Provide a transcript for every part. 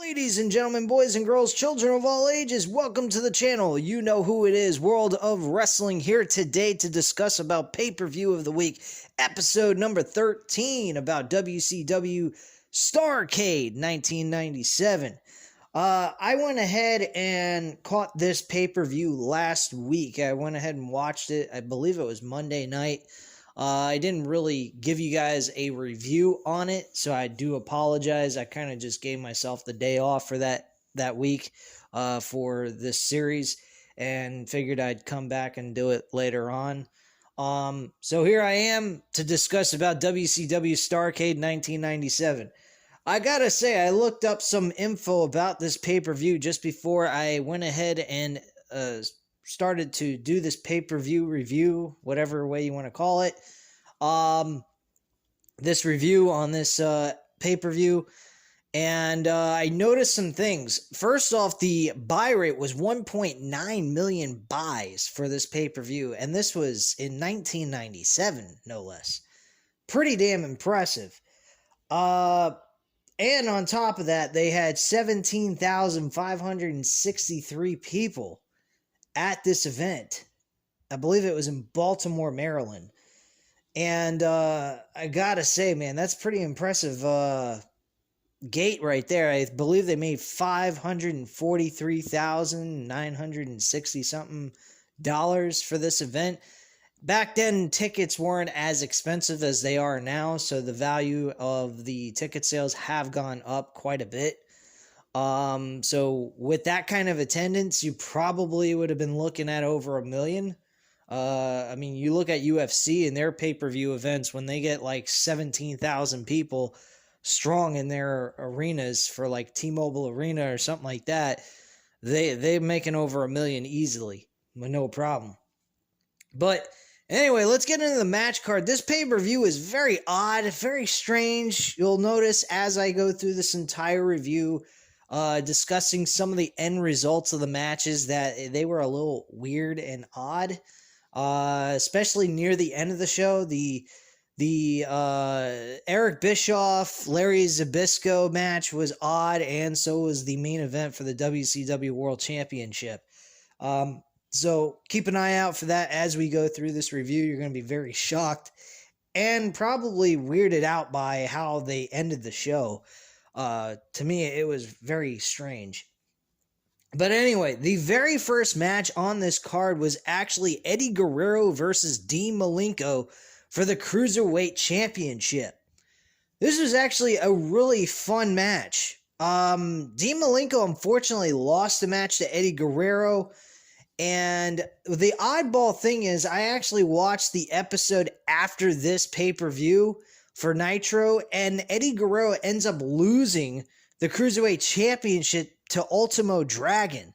Ladies and gentlemen, boys and girls, children of all ages, welcome to the channel. You know who it is, World of Wrestling, here today to discuss about pay-per-view of the week, episode number 13 about WCW Starrcade 1997. I went ahead and caught this pay-per-view last week. I went ahead and watched it. I believe it was Monday night. I didn't really give you guys a review on it, so I do apologize. I kind of just gave myself the day off for that week for this series and figured I'd come back and do it later on. So here I am to discuss about WCW Starrcade 1997. I gotta say, I looked up some info about this pay-per-view just before I went ahead and started to do this pay-per-view review, whatever way you want to call it. This review on this pay-per-view, and I noticed some things. First off, the buy rate was 1.9 million buys for this pay-per-view, and this was in 1997, no less. Pretty damn impressive. And on top of that, they had 17,563 people at this event. I believe it was in Baltimore, Maryland. And I gotta say, man, that's pretty impressive gate right there. I believe they made $543,960 something for this event. Back then, tickets weren't as expensive as they are now, so the value of the ticket sales have gone up quite a bit. So with that kind of attendance, you probably would have been looking at over 1 million. I mean, you look at UFC and their pay-per-view events when they get like 17,000 people strong in their arenas for like T-Mobile Arena or something like that. They're making over 1 million easily with no problem. But anyway, let's get into the match card. This pay-per-view is very odd, very strange. You'll notice as I go through this entire review, discussing some of the end results of the matches that they were a little weird and odd, especially near the end of the show. The Eric Bischoff, Larry Zbyszko match was odd, and so was the main event for the WCW World Championship. So keep an eye out for that as we go through this review. You're going to be very shocked and probably weirded out by how they ended the show. To me, it was very strange. But anyway, the very first match on this card was actually Eddie Guerrero versus Dean Malenko for the Cruiserweight Championship. This was actually a really fun match. Dean Malenko unfortunately lost the match to Eddie Guerrero. And the oddball thing is, I actually watched the episode after this pay-per-view for Nitro, and Eddie Guerrero ends up losing the Cruiserweight Championship to Ultimo Dragon.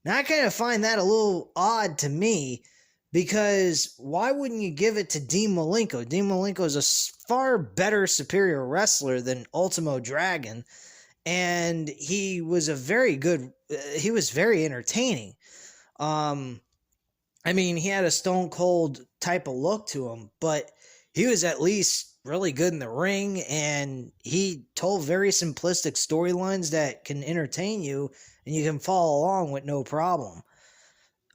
Now, I kind of find that a little odd to me, because why wouldn't you give it to Dean Malenko? Dean Malenko is a far better, superior wrestler than Ultimo Dragon, and he was he was very entertaining. I mean, he had a Stone Cold type of look to him, but he was at least really good in the ring, and he told very simplistic storylines that can entertain you, and you can follow along with no problem.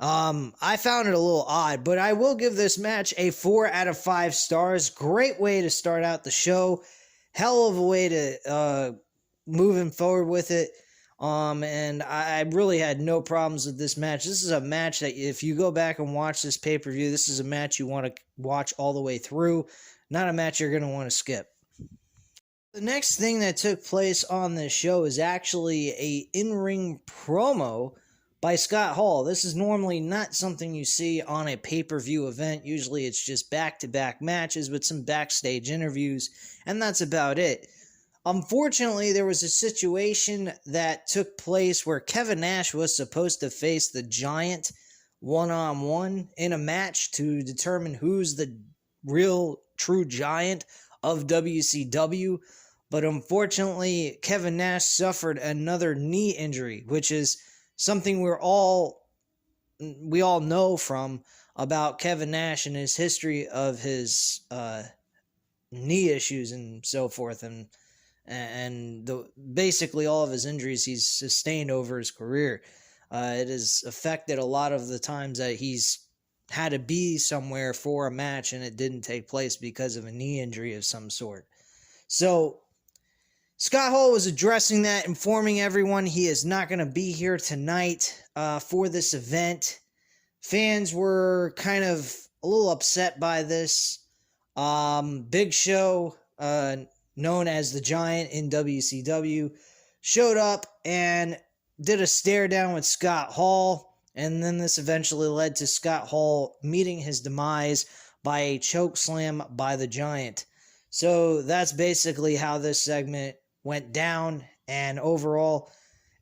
I found it a little odd, but I will give this match a 4 out of 5 stars. Great way to start out the show. Hell of a way to moving forward with it. And I really had no problems with this match. This is a match that if you go back and watch this pay-per-view, this is a match you want to watch all the way through. Not a match you're going to want to skip. The next thing that took place on this show is actually a in-ring promo by Scott Hall. This is normally not something you see on a pay-per-view event. Usually it's just back-to-back matches with some backstage interviews, and that's about it. Unfortunately, there was a situation that took place where Kevin Nash was supposed to face the Giant one-on-one in a match to determine who's the real true Giant of WCW. But unfortunately, Kevin Nash suffered another knee injury, which is something we all know from about Kevin Nash and his history of his knee issues and so forth. And and basically all of his injuries he's sustained over his career. It has affected a lot of the times that he's had to be somewhere for a match and it didn't take place because of a knee injury of some sort. So Scott Hall was addressing that, informing everyone he is not going to be here tonight for this event. Fans were kind of a little upset by this. Big Show, known as the Giant in WCW, showed up and did a stare down with Scott Hall, and then this eventually led to Scott Hall meeting his demise by a choke slam by the Giant. So that's basically how this segment went down, and overall,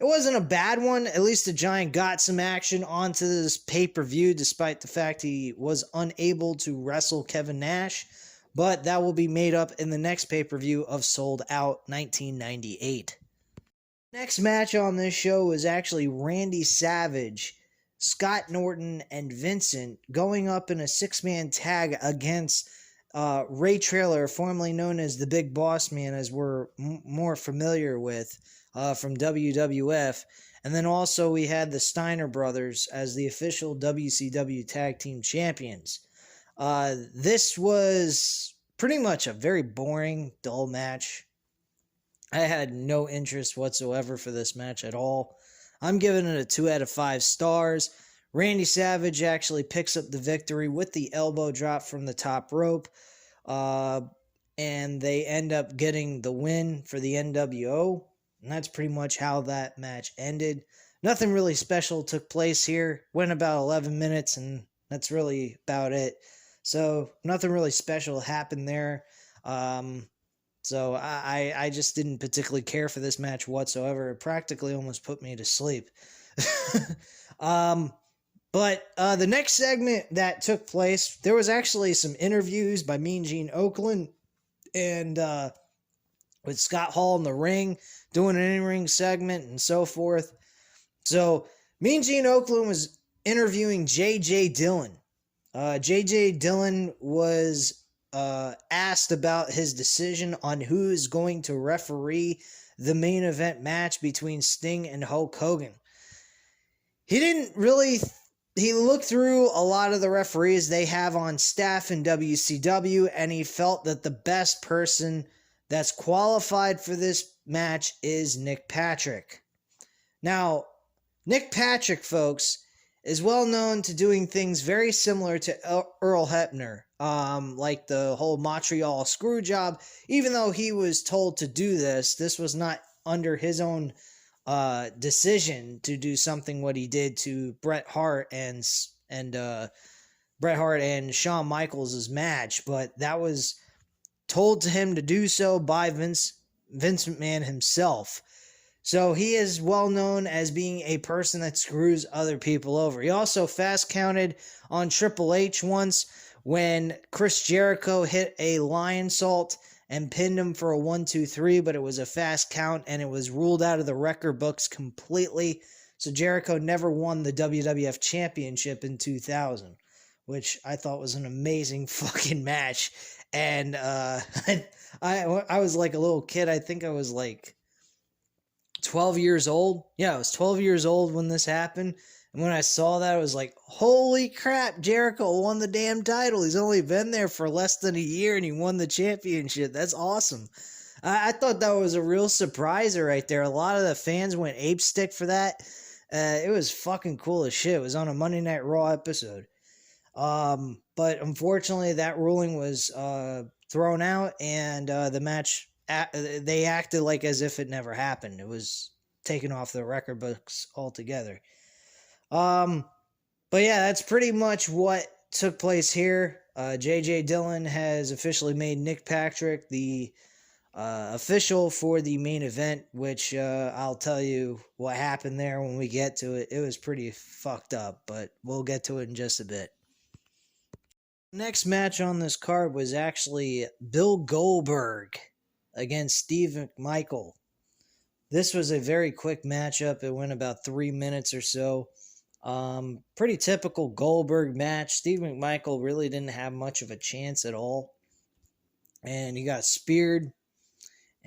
it wasn't a bad one. At least the Giant got some action onto this pay-per-view, despite the fact he was unable to wrestle Kevin Nash. But that will be made up in the next pay-per-view of Sold Out 1998. Next match on this show was actually Randy Savage, Scott Norton, and Vincent going up in a six-man tag against Ray Traylor, formerly known as the Big Boss Man, as we're more familiar with from WWF. And then also we had the Steiner Brothers as the official WCW Tag Team Champions. This was pretty much a very boring, dull match. I had no interest whatsoever for this match at all. I'm giving it a 2 out of 5 stars. Randy Savage actually picks up the victory with the elbow drop from the top rope. And they end up getting the win for the NWO. And that's pretty much how that match ended. Nothing really special took place here. Went about 11 minutes, and that's really about it. So nothing really special happened there. So I just didn't particularly care for this match whatsoever. It practically almost put me to sleep. But the next segment that took place, there was actually some interviews by Mean Gene Okerlund and with Scott Hall in the ring, doing an in-ring segment and so forth. So Mean Gene Okerlund was interviewing J.J. Dillon. J.J. Dillon was asked about his decision on who is going to referee the main event match between Sting and Hulk Hogan. He didn't really... He looked through a lot of the referees they have on staff in WCW, and he felt that the best person that's qualified for this match is Nick Patrick. Now, Nick Patrick, folks, is well known to doing things very similar to Earl Hebner, like the whole Montreal screw job. Even though he was told to do this, this was not under his own decision to do something what he did to Bret Hart and Shawn Michaels' match, but that was told to him to do so by Vince McMahon himself. So he is well known as being a person that screws other people over. He also fast counted on Triple H once when Chris Jericho hit a lion salt and pinned him for a 1-2-3, but it was a fast count and it was ruled out of the record books completely. So Jericho never won the WWF Championship in 2000, which I thought was an amazing fucking match. And I was like a little kid. I think I was like 12 years old. Yeah, I was 12 years old when this happened. And when I saw that, I was like, holy crap, Jericho won the damn title. He's only been there for less than a year and he won the championship. That's awesome. I thought that was a real surpriser right there. A lot of the fans went ape stick for that. It was fucking cool as shit. It was on a Monday Night Raw episode. But unfortunately, that ruling was thrown out, and the match, they acted like as if it never happened. It was taken off the record books altogether. But yeah, that's pretty much what took place here. J.J. Dillon has officially made Nick Patrick the official for the main event, which I'll tell you what happened there when we get to it. It was pretty fucked up, but we'll get to it in just a bit. Next match on this card was actually Bill Goldberg against Steve McMichael. This was a very quick matchup. It went about 3 minutes or so. Pretty typical Goldberg match. Steve McMichael really didn't have much of a chance at all. And he got speared.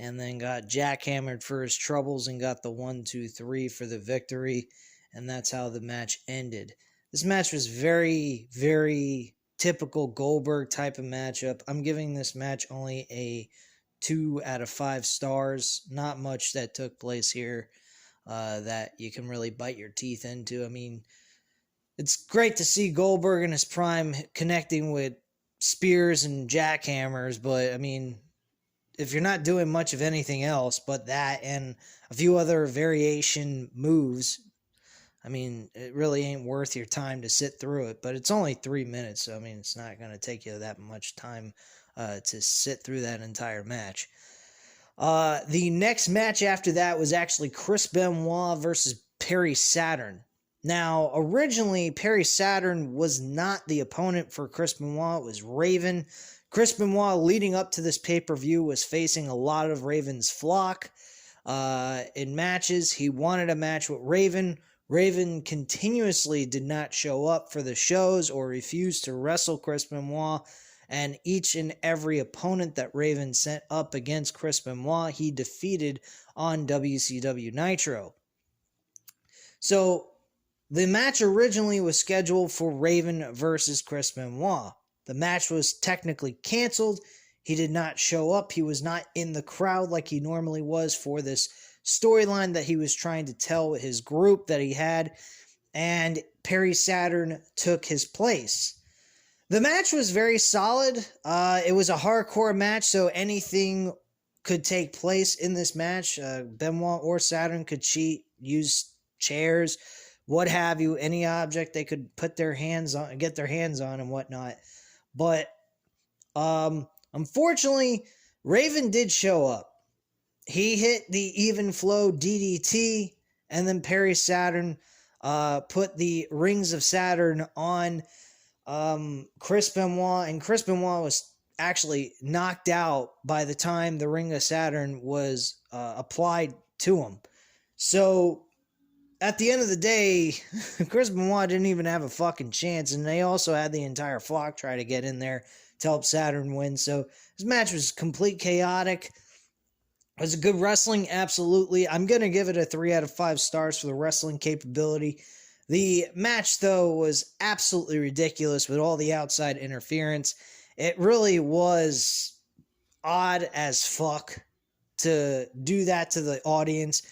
and then got jackhammered for his troubles and got the 1-2-3 for the victory. And that's how the match ended. This match was very, very typical Goldberg type of matchup. I'm giving this match only a 2 out of 5 stars. Not much that took place here that you can really bite your teeth into. I mean, it's great to see Goldberg in his prime connecting with spears and jackhammers, but I mean, if you're not doing much of anything else but that and a few other variation moves, I mean, it really ain't worth your time to sit through it. But it's only 3 minutes, so I mean, it's not going to take you that much time to sit through that entire match. The next match after that was actually Chris Benoit versus Perry Saturn. Now, originally, Perry Saturn was not the opponent for Chris Benoit. It was Raven. Chris Benoit, leading up to this pay-per-view, was facing a lot of Raven's flock in matches. He wanted a match with Raven. Raven continuously did not show up for the shows or refused to wrestle Chris Benoit. And each and every opponent that Raven sent up against Chris Benoit, he defeated on WCW Nitro. So, the match originally was scheduled for Raven versus Chris Benoit. The match was technically canceled. He did not show up. He was not in the crowd like he normally was for this storyline that he was trying to tell with his group that he had. And Perry Saturn took his place. The match was very solid. It was a hardcore match, so anything could take place in this match. Benoit or Saturn could cheat, use chairs, what have you, any object they could put their hands on, get their hands on and whatnot. But unfortunately, Raven did show up. He hit the even flow DDT, and then Perry Saturn put the Rings of Saturn on Chris Benoit, and Chris Benoit was actually knocked out by the time the Ring of Saturn was applied to him. So at the end of the day, Chris Benoit didn't even have a fucking chance, and they also had the entire flock try to get in there to help Saturn win. So this match was complete chaotic. Was it good wrestling? Absolutely. I'm going to give it a 3 out of 5 stars for the wrestling capability. The match, though, was absolutely ridiculous with all the outside interference. It really was odd as fuck to do that to the audience.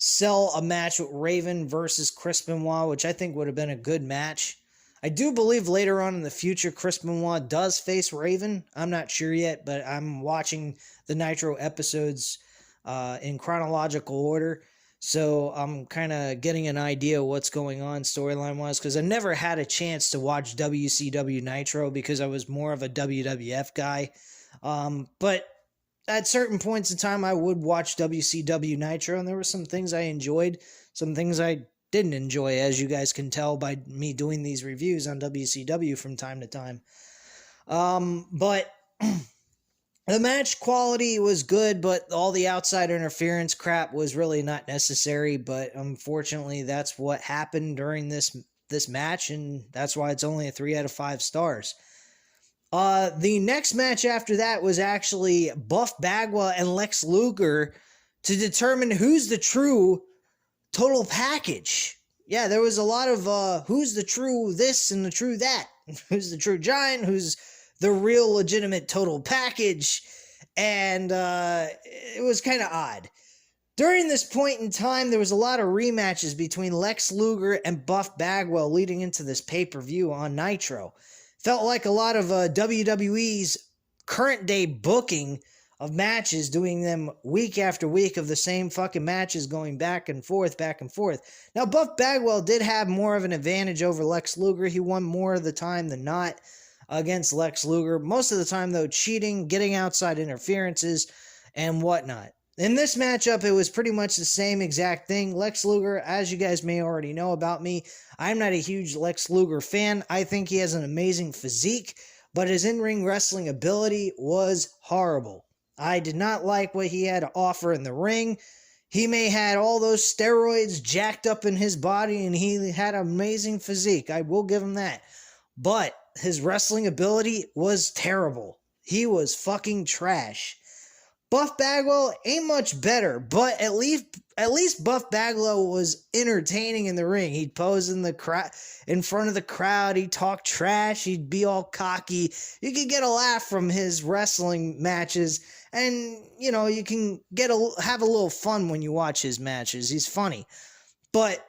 Sell a match with Raven versus Chris Benoit, which I think would have been a good match. I do believe later on in the future, Chris Benoit does face Raven. I'm not sure yet, but I'm watching the Nitro episodes in chronological order. So I'm kind of getting an idea of what's going on storyline-wise, because I never had a chance to watch WCW Nitro because I was more of a WWF guy. But at certain points in time, I would watch WCW Nitro, and there were some things I enjoyed, some things I didn't enjoy, as you guys can tell by me doing these reviews on WCW from time to time. But the match quality was good, but all the outside interference crap was really not necessary. But unfortunately, that's what happened during this match, and that's why it's only a 3 out of 5 stars. The next match after that was actually Buff Bagwell and Lex Luger to determine who's the true total package. Yeah, there was a lot of who's the true this and the true that. Who's the true giant? Who's the real legitimate total package? And it was kind of odd. During this point in time, there was a lot of rematches between Lex Luger and Buff Bagwell leading into this pay-per-view on Nitro. Felt like a lot of WWE's current day booking of matches, doing them week after week of the same fucking matches, going back and forth, back and forth. Now, Buff Bagwell did have more of an advantage over Lex Luger. He won more of the time than not against Lex Luger. Most of the time, though, cheating, getting outside interferences, and whatnot. In this matchup, it was pretty much the same exact thing. Lex Luger, as you guys may already know about me, I'm not a huge Lex Luger fan. I think he has an amazing physique, but his in-ring wrestling ability was horrible. I did not like what he had to offer in the ring. He may had all those steroids jacked up in his body, and he had an amazing physique. I will give him that. But his wrestling ability was terrible. He was fucking trash. Buff Bagwell ain't much better, but at least Buff Bagwell was entertaining in the ring. He'd pose in front of the crowd. He'd talk trash. He'd be all cocky. You could get a laugh from his wrestling matches, and you can have a little fun when you watch his matches. He's funny, but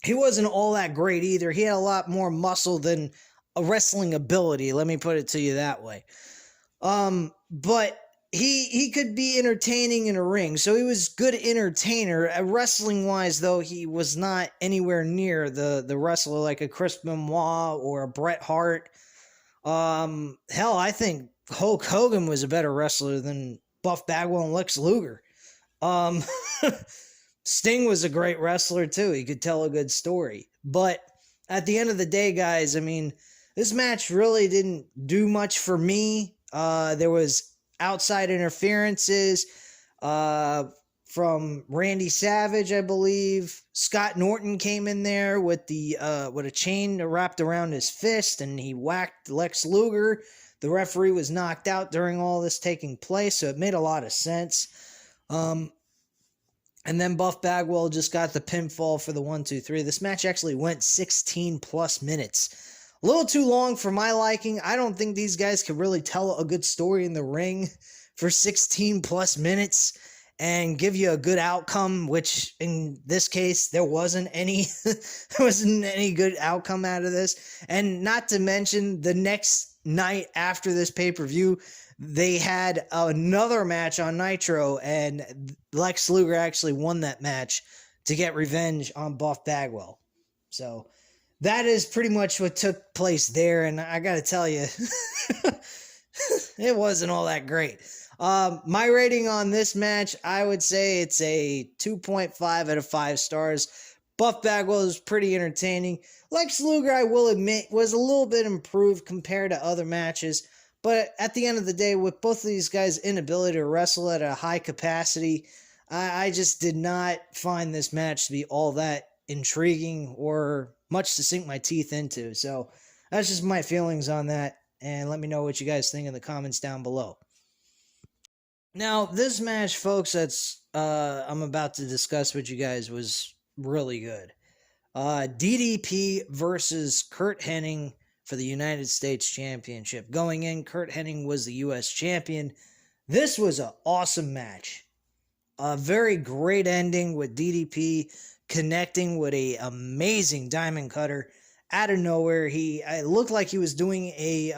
he wasn't all that great either. He had a lot more muscle than a wrestling ability. Let me put it to you that way. But he could be entertaining in a ring, so he was good entertainer. Wrestling wise, though, he was not anywhere near the wrestler like a Chris Benoit or a Bret Hart. Hell, I think Hulk Hogan was a better wrestler than Buff Bagwell and Lex Luger. Sting was a great wrestler too. He could tell a good story. But at the end of the day, guys, I mean, this match really didn't do much for me. There was outside interferences from Randy Savage, I believe. Scott Norton came in there with a chain wrapped around his fist, and he whacked Lex Luger. The referee was knocked out during all this taking place, so it made a lot of sense. And then Buff Bagwell just got the pinfall for the 1-2-3. This match actually went 16 plus minutes. A little too long for my liking. I don't think these guys could really tell a good story in the ring for 16 plus minutes and give you a good outcome, which in this case, there wasn't any. There wasn't any good outcome out of this. And not to mention, the next night after this pay-per-view, they had another match on Nitro, and Lex Luger actually won that match to get revenge on Buff Bagwell. So that is pretty much what took place there, and I gotta tell you, it wasn't all that great. My rating on this match, I would say it's a 2.5 out of 5 stars. Buff Bagwell is pretty entertaining. Lex Luger, I will admit, was a little bit improved compared to other matches. But at the end of the day, with both of these guys' inability to wrestle at a high capacity, I just did not find this match to be all that intriguing or much to sink my teeth into. So that's just my feelings on that. And let me know what you guys think in the comments down below. Now, this match, folks, that's I'm about to discuss with you guys was really good. DDP versus Curt Hennig for the United States Championship. Going in, Curt Hennig was the U.S. champion. This was an awesome match. A very great ending with DDP connecting with a amazing diamond cutter out of nowhere. It looked like he was doing a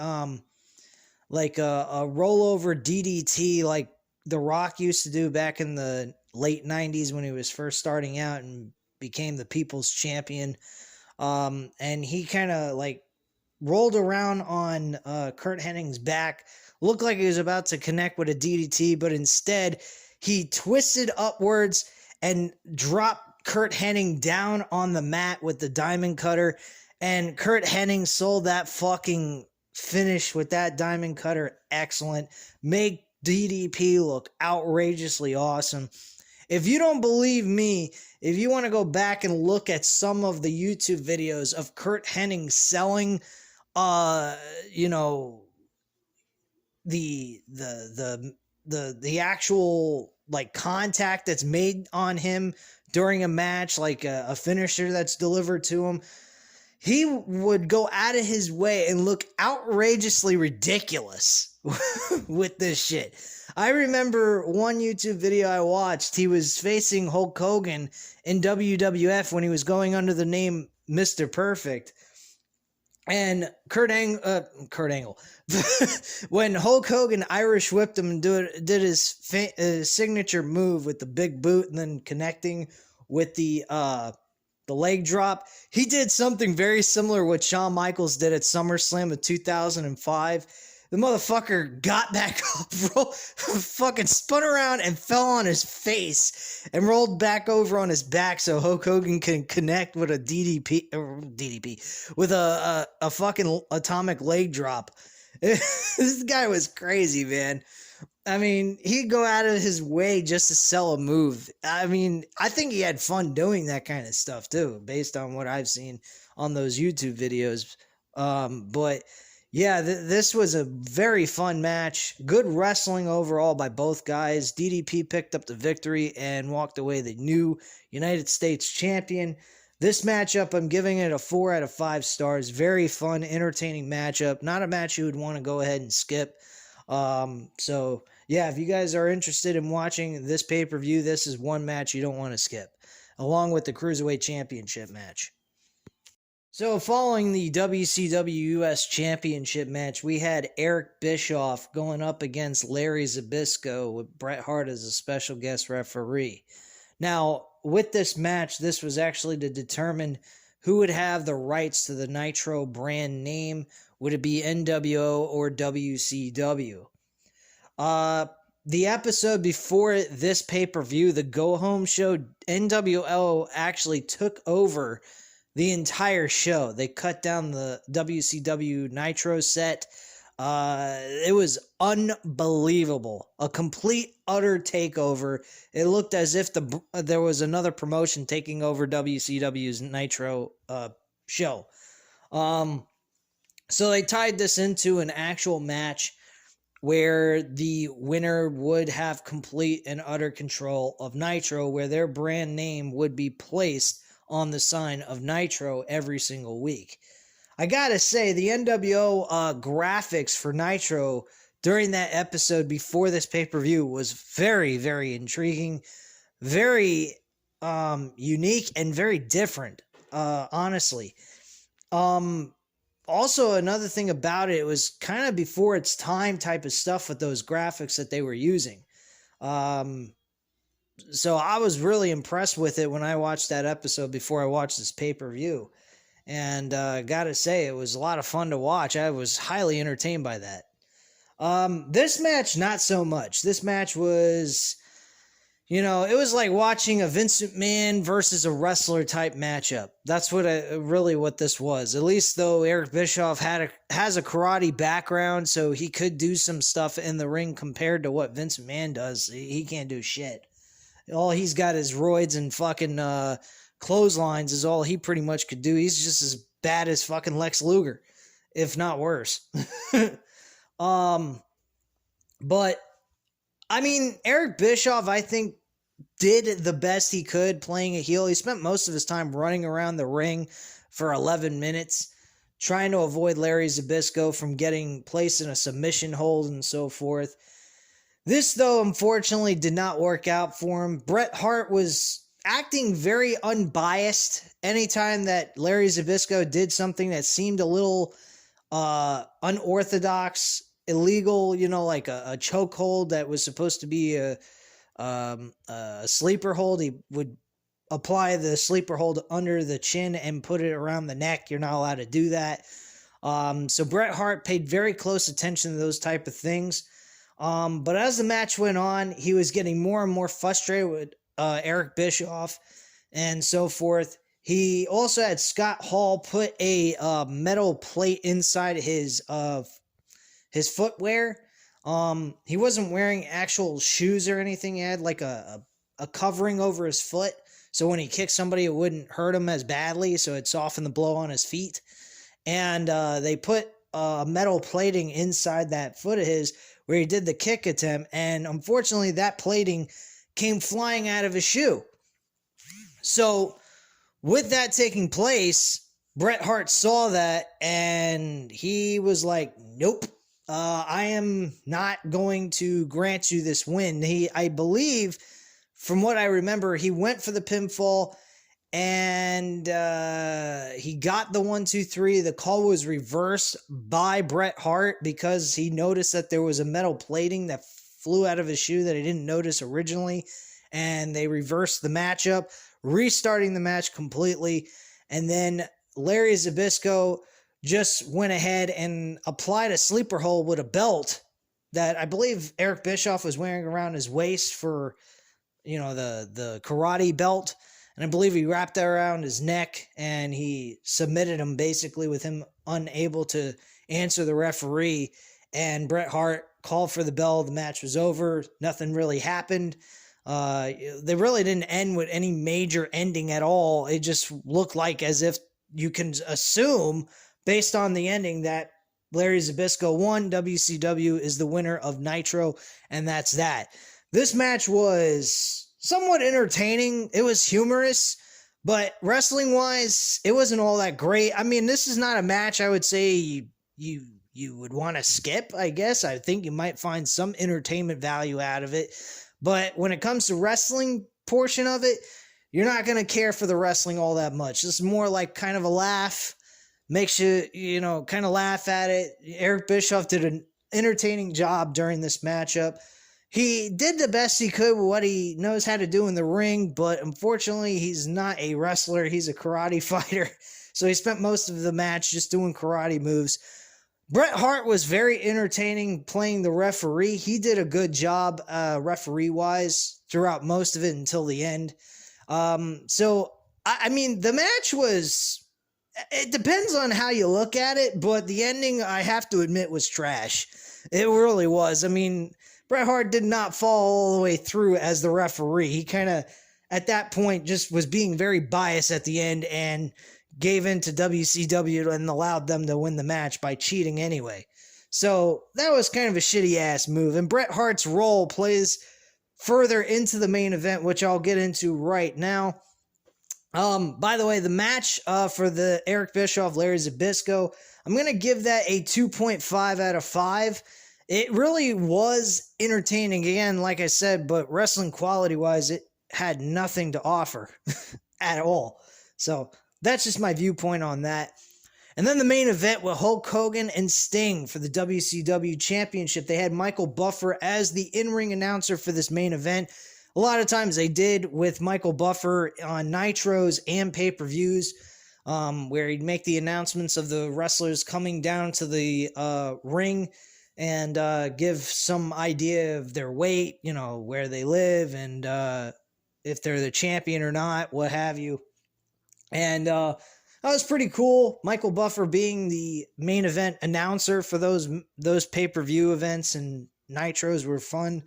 rollover DDT like The Rock used to do back in the late 90s when he was first starting out and became the People's Champion. And he kind of rolled around on Curt Hennig's back, looked like he was about to connect with a DDT, but instead he twisted upwards and dropped Curt Hennig down on the mat with the diamond cutter, and Curt Hennig sold that fucking finish with that diamond cutter excellent. Made DDP look outrageously awesome. If you don't believe me, if you want to go back and look at some of the YouTube videos of Curt Hennig selling the actual contact that's made on him during a match, like a finisher that's delivered to him, he would go out of his way and look outrageously ridiculous with this shit. I remember one YouTube video I watched, he was facing Hulk Hogan in WWF when he was going under the name Mr. Perfect. And Kurt Angle, when Hulk Hogan Irish whipped him and did his signature move with the big boot and then connecting with the leg drop, he did something very similar to what Shawn Michaels did at SummerSlam of 2005. The motherfucker got back up, fucking spun around and fell on his face and rolled back over on his back so Hulk Hogan can connect with a DDP with a fucking atomic leg drop. This guy was crazy, man. I mean, he'd go out of his way just to sell a move. I mean, I think he had fun doing that kind of stuff too, based on what I've seen on those YouTube videos. But Yeah, this was a very fun match. Good wrestling overall by both guys. DDP picked up the victory and walked away the new United States champion. This matchup, I'm giving it a 4 out of 5 stars. Very fun, entertaining matchup. Not a match you would want to go ahead and skip. So, yeah, if you guys are interested in watching this pay-per-view, this is one match you don't want to skip, along with the Cruiserweight Championship match. So, following the WCW US Championship match, we had Eric Bischoff going up against Larry Zbyszko with Bret Hart as a special guest referee. Now, with this match, this was actually to determine who would have the rights to the Nitro brand name. Would it be NWO or WCW? The episode before this pay-per-view, the go-home show, NWO actually took over the entire show. They cut down the WCW Nitro set. It was unbelievable. A complete, utter takeover. It looked as if there was another promotion taking over WCW's Nitro show. So they tied this into an actual match where the winner would have complete and utter control of Nitro, where their brand name would be placed on the sign of Nitro every single week. I gotta say, the NWO graphics for Nitro during that episode before this pay-per-view was very, very intriguing, very unique, and very different, honestly. Also, another thing about it was kind of before its time type of stuff with those graphics that they were using. So I was really impressed with it when I watched that episode before I watched this pay-per-view. And gotta say, it was a lot of fun to watch. I was highly entertained by that. This match, not so much. This match was, it was like watching a Vince McMahon versus a wrestler type matchup. That's what what this was. At least though Eric Bischoff has a karate background, so he could do some stuff in the ring compared to what Vince McMahon does. He can't do shit. All he's got is roids and fucking clotheslines is all he pretty much could do. He's just as bad as fucking Lex Luger, if not worse. But I mean, Eric Bischoff, I think, did the best he could playing a heel. He spent most of his time running around the ring for 11 minutes, trying to avoid Larry Zbyszko from getting placed in a submission hold and so forth. This, though, unfortunately did not work out for him. Bret Hart was acting very unbiased anytime that Larry Zbyszko did something that seemed a little unorthodox, illegal, like a chokehold that was supposed to be a sleeper hold. He would apply the sleeper hold under the chin and put it around the neck. You're not allowed to do that. So Bret Hart paid very close attention to those type of things. But as the match went on, he was getting more and more frustrated with Eric Bischoff and so forth. He also had Scott Hall put a metal plate inside his footwear. He wasn't wearing actual shoes or anything. He had like a covering over his foot, so when he kicked somebody, it wouldn't hurt him as badly, so it softened the blow on his feet. And they put metal plating inside that foot of his where he did the kick attempt, and unfortunately that plating came flying out of his shoe. So with that taking place, Bret Hart saw that and he was like, nope, I am not going to grant you this win. I believe, from what I remember, he went for the pinfall and he got the 1, 2, 3. The call was reversed by Bret Hart because he noticed that there was a metal plating that flew out of his shoe that he didn't notice originally, and they reversed the matchup, restarting the match completely. And then Larry Zbyszko just went ahead and applied a sleeper hold with a belt that I believe Eric Bischoff was wearing around his waist for, the karate belt. And I believe he wrapped that around his neck and he submitted him basically with him unable to answer the referee. And Bret Hart called for the bell. The match was over. Nothing really happened. They really didn't end with any major ending at all. It just looked like as if you can assume, based on the ending, that Larry Zbyszko won. WCW is the winner of Nitro, and that's that. This match was somewhat entertaining. It was humorous, but wrestling-wise, it wasn't all that great. I mean, this is not a match I would say you would want to skip, I guess. I think you might find some entertainment value out of it. But when it comes to wrestling portion of it, you're not going to care for the wrestling all that much. This is more like kind of a laugh. Makes you know, kind of laugh at it. Eric Bischoff did an entertaining job during this matchup. He did the best he could with what he knows how to do in the ring, but unfortunately, he's not a wrestler. He's a karate fighter. So he spent most of the match just doing karate moves. Bret Hart was very entertaining playing the referee. He did a good job referee-wise throughout most of it until the end. I mean, the match was... It depends on how you look at it, but the ending, I have to admit, was trash. It really was. I mean, Bret Hart did not fall all the way through as the referee. He kind of, at that point, just was being very biased at the end and gave in to WCW and allowed them to win the match by cheating anyway. So that was kind of a shitty-ass move. And Bret Hart's role plays further into the main event, which I'll get into right now. By the way, the match for the Eric Bischoff, Larry Zbyszko, I'm going to give that a 2.5 out of 5. It really was entertaining, again, like I said, but wrestling quality-wise, it had nothing to offer at all. So that's just my viewpoint on that. And then the main event with Hulk Hogan and Sting for the WCW Championship. They had Michael Buffer as the in-ring announcer for this main event. A lot of times they did with Michael Buffer on Nitros and pay-per-views, where he'd make the announcements of the wrestlers coming down to the ring and give some idea of their weight, you know, where they live and if they're the champion or not, what have you. And that was pretty cool. Michael Buffer being the main event announcer for those pay-per-view events and Nitros were fun.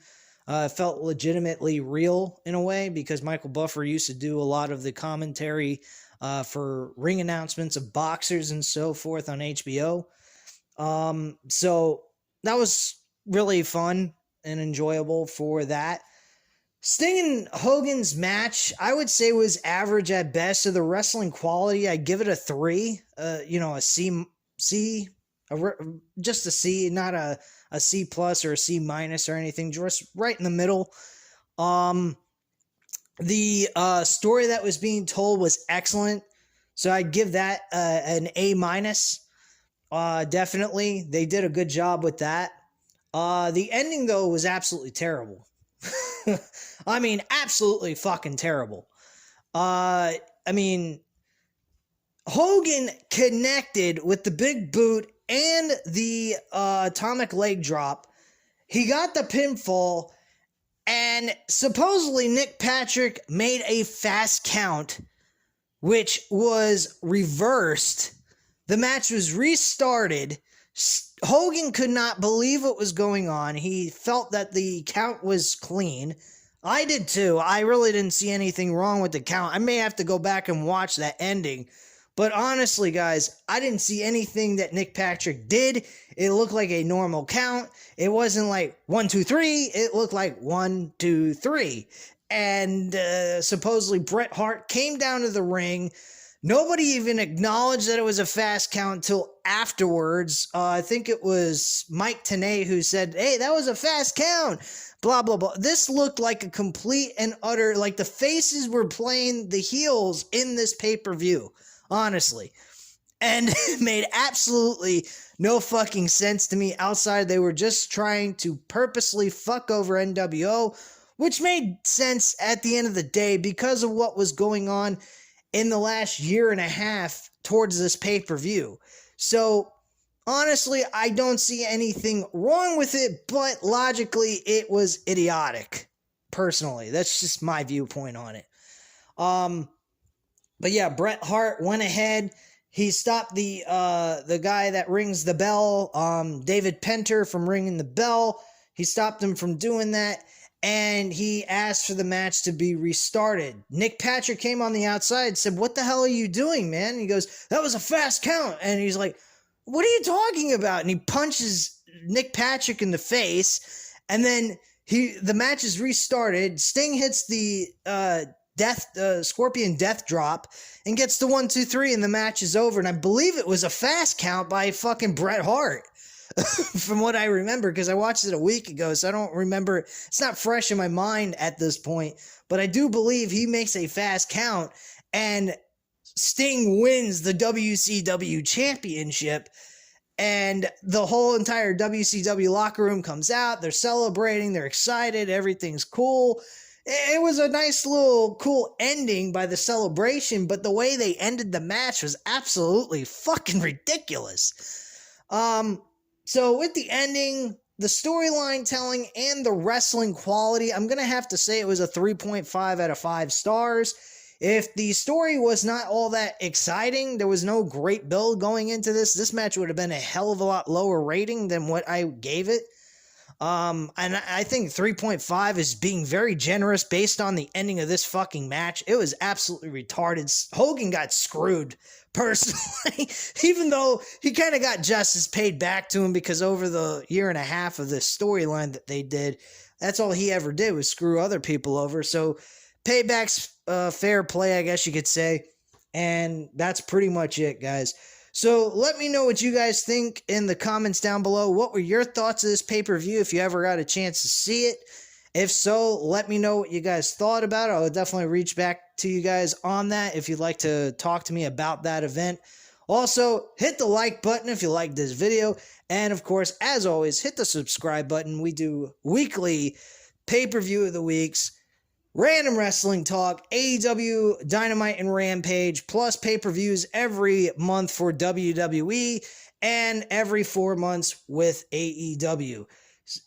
Felt legitimately real in a way because Michael Buffer used to do a lot of the commentary for ring announcements of boxers and so forth on HBO. So that was really fun and enjoyable for that. Sting and Hogan's match, I would say, was average at best. So the wrestling quality, I'd give it a 3. A C, just a C, not a C plus or a C minus or anything, just right in the middle. The story that was being told was excellent, so I'd give that an A minus. Definitely, they did a good job with that. The ending though was absolutely terrible. I mean, absolutely fucking terrible. I mean, Hogan connected with the big boot and the atomic leg drop. He got the pinfall, and supposedly Nick Patrick made a fast count, which was reversed. The match was restarted. Hogan could not believe what was going on. He felt that the count was clean. I did too. I really didn't see anything wrong with the count. I may have to go back and watch that ending. But honestly, guys, I didn't see anything that Nick Patrick did. It looked like a normal count. It wasn't like 1, 2, 3. It looked like 1, 2, 3. And supposedly Bret Hart came down to the ring. Nobody even acknowledged that it was a fast count until afterwards. I think it was Mike Tenay who said, hey, that was a fast count. Blah, blah, blah. This looked like a complete and utter, like the faces were playing the heels in this pay-per-view. Honestly. And it made absolutely no fucking sense to me outside they were just trying to purposely fuck over NWO, which made sense at the end of the day because of what was going on in the last year and a half towards this pay-per-view. So, honestly, I don't see anything wrong with it, but logically, it was idiotic. Personally, that's just my viewpoint on it. But yeah, Bret Hart went ahead. He stopped the guy that rings the bell, David Penter, from ringing the bell. He stopped him from doing that, and he asked for the match to be restarted. Nick Patrick came on the outside and said, what the hell are you doing, man? And he goes, that was a fast count. And he's like, what are you talking about? And he punches Nick Patrick in the face, and then the match is restarted. Sting hits the Scorpion Death Drop and gets the 1, 2, 3, and the match is over. And I believe it was a fast count by fucking Bret Hart. From what I remember, because I watched it a week ago, so I don't remember. It's not fresh in my mind at this point, but I do believe he makes a fast count, and Sting wins the WCW championship, and the whole entire WCW locker room comes out. They're celebrating, they're excited, everything's cool. It was a nice little cool ending by the celebration, but the way they ended the match was absolutely fucking ridiculous. So with the ending, the storyline telling, and the wrestling quality, I'm going to have to say it was a 3.5 out of 5 stars. If the story was not all that exciting, there was no great build going into this match would have been a hell of a lot lower rating than what I gave it. And I think 3.5 is being very generous based on the ending of this fucking match. It was absolutely retarded. Hogan got screwed, personally, even though he kind of got justice paid back to him, because over the year and a half of this storyline that they did, that's all he ever did was screw other people over. So payback's fair play, I guess you could say. And that's pretty much it, guys. So let me know what you guys think in the comments down below. What were your thoughts of this pay-per-view if you ever got a chance to see it? If so, let me know what you guys thought about it. I'll definitely reach back to you guys on that if you'd like to talk to me about that event. Also, hit the like button if you like this video. And of course, as always, hit the subscribe button. We do weekly pay-per-view of the weeks, random wrestling talk, AEW, Dynamite, and Rampage, plus pay-per-views every month for WWE and every 4 months with AEW.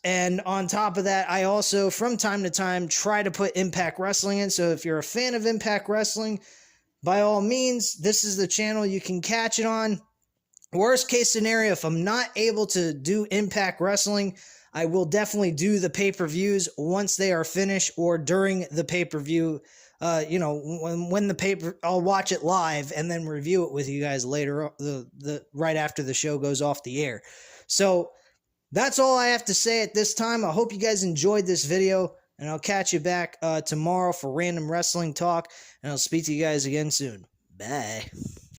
And on top of that, I also, from time to time, try to put Impact Wrestling in. So if you're a fan of Impact Wrestling, by all means, this is the channel you can catch it on. Worst case scenario, if I'm not able to do Impact Wrestling, I will definitely do the pay-per-views once they are finished, or during the pay-per-view. When the I'll watch it live and then review it with you guys later, right after the show goes off the air. So that's all I have to say at this time. I hope you guys enjoyed this video, and I'll catch you back tomorrow for random wrestling talk, and I'll speak to you guys again soon. Bye.